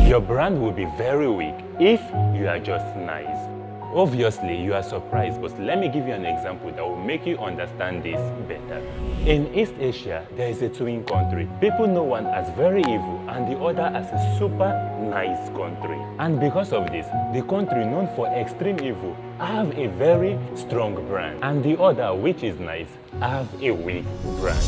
Your brand will be very weak if you are just nice. Obviously, you are surprised, but let me give you an example that will make you understand this better. In East Asia, there is a twin country. People know one as very evil and the other as a super nice country. And because of this, the country known for extreme evil have a very strong brand, and the other, which is nice, have a weak brand.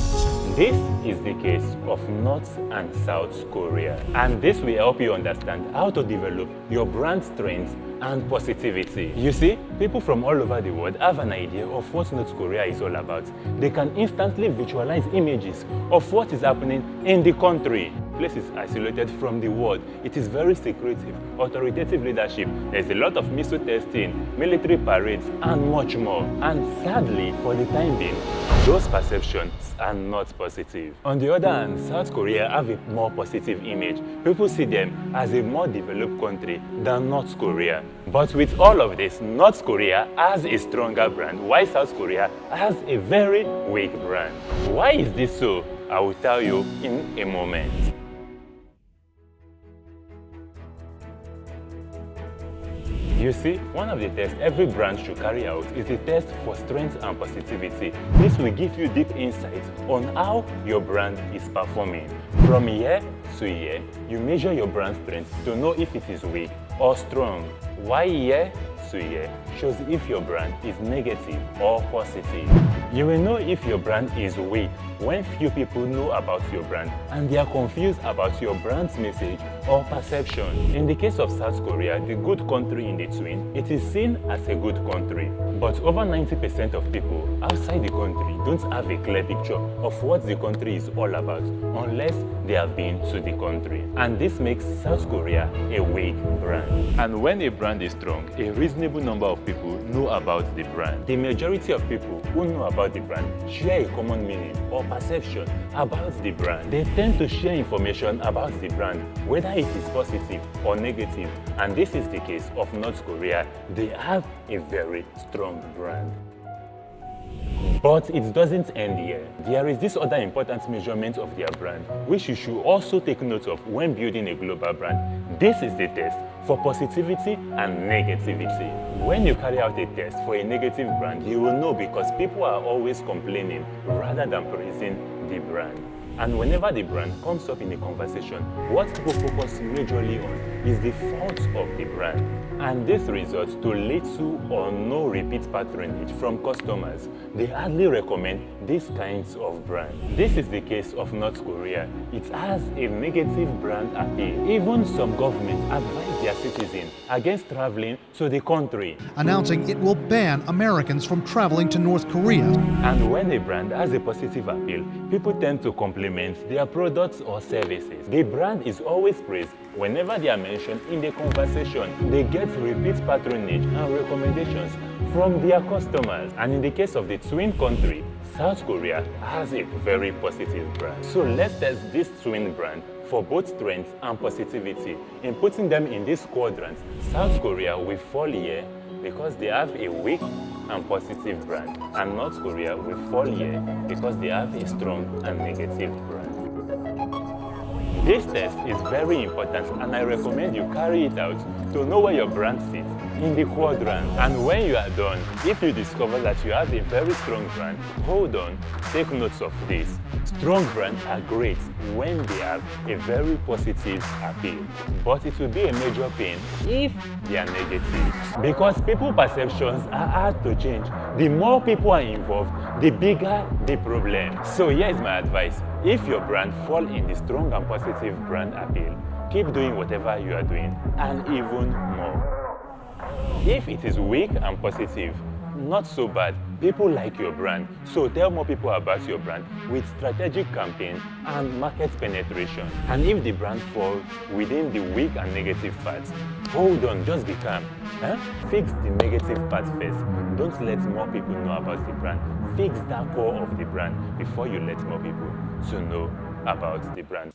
This is the case of North and South Korea, and this will help you understand how to develop your brand strength and positivity. You see, people from all over the world have an idea of what North Korea is all about. They can instantly visualize images of what is happening in the country. The place is isolated from the world. It is very secretive, authoritative leadership. There's a lot of missile testing, military parades, and much more. And sadly, for the time being, those perceptions are not positive. On the other hand, South Korea have a more positive image. People see them as a more developed country than North Korea. But with all of this, North Korea has a stronger brand, while South Korea has a very weak brand. Why is this so? I will tell you in a moment. You see, one of the tests every brand should carry out is the test for strength and positivity. This will give you deep insights on how your brand is performing. From year to year, you measure your brand strength to know if it is weak or strong. Why year to year shows if your brand is negative or positive. You will know if your brand is weak when few people know about your brand and they are confused about your brand's message or perception. In the case of South Korea, the good country in the twin, it is seen as a good country. But over 90% of people outside the country don't have a clear picture of what the country is all about unless they have been to the country. And this makes South Korea a weak brand. And when a brand is strong, a reasonable number of people know about the brand. The majority of people who know about the brand share a common meaning or perception about the brand. They tend to share information about the brand, whether it is positive or negative. And this is the case of North Korea. They have a very strong brand. But it doesn't end here. There is this other important measurement of their brand, which you should also take note of when building a global brand. This is the test for positivity and negativity. When you carry out a test for a negative brand, you will know because people are always complaining rather than praising the brand. And whenever the brand comes up in a conversation, what people focus majorly on is the faults of the brand. And this results to little or no repeat patronage from customers. They hardly recommend these kinds of brands. This is the case of North Korea. It has a negative brand appeal. Even some governments advise their citizens against traveling to the country, announcing it will ban Americans from traveling to North Korea. And when a brand has a positive appeal, people tend to compliment their products or services. The brand is always praised whenever they are mentioned in the conversation. They get repeat patronage and recommendations from their customers. And in the case of the twin country, South Korea has a very positive brand. So let's test this twin brand for both strength and positivity. In putting them in this quadrant, South Korea will fall here because they have a weak and positive brand, and North Korea will fall here because they have a strong and negative brand. This test is very important, and I recommend you carry it out to know where your brand sits in the quadrant. And when you are done, if you discover that you have a very strong brand, hold on, take notes of this. Strong brands are great when they have a very positive appeal, but it will be a major pain if they are negative, because people's perceptions are hard to change. The more people are involved, the bigger the problem. So here's my advice. If your brand falls in the strong and positive brand appeal, keep doing whatever you are doing and even more. If it is weak and positive, not so bad. People like your brand, so tell more people about your brand with strategic campaign and market penetration. And if the brand falls within the weak and negative parts, hold on, just be calm. Fix the negative part first. Don't let more people know about the brand. Fix that core of the brand before you let more people to know about the brand.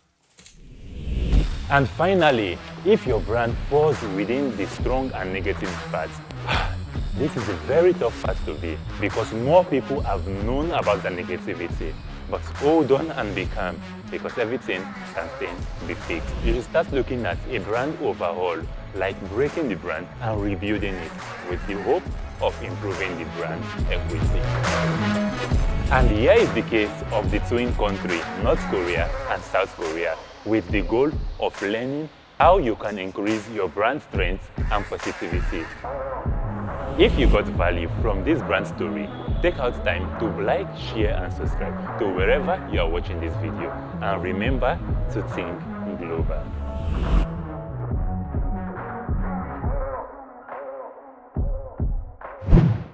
And finally, if your brand falls within the strong and negative parts, this is a very tough part to be because more people have known about the negativity. But hold on and be calm, because everything can still be fixed. You should start looking at a brand overhaul, like breaking the brand and rebuilding it with the hope of improving the brand equity. And here is the case of the twin country, North Korea and South Korea, with the goal of learning how you can increase your brand strength and positivity. If you got value from this brand story, take out time to like, share and subscribe to wherever you are watching this video. And remember to think global.